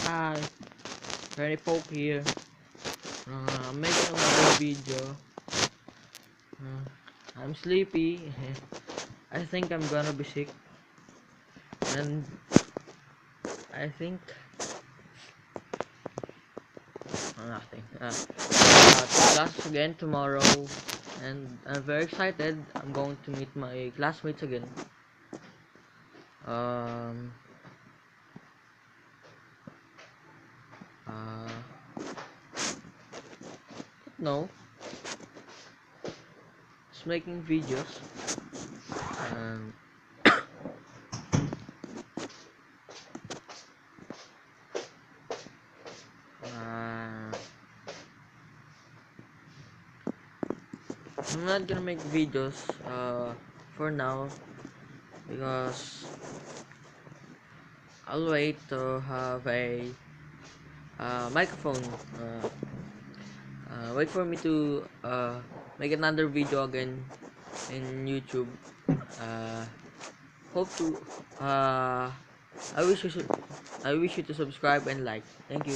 Hi, Freddy Poke here. Making another video. I'm sleepy. I think I'm gonna be sick, and I think nothing. Class again tomorrow, and I'm very excited. I'm going to meet my classmates again. Um. Uh. No, just making videos. Um. Uh, I'm not gonna make videos for now because I'll wait to have a microphone. Wait for me to make another video again in YouTube. Uh, Hope to. Uh, I wish you to subscribe and like. Thank you.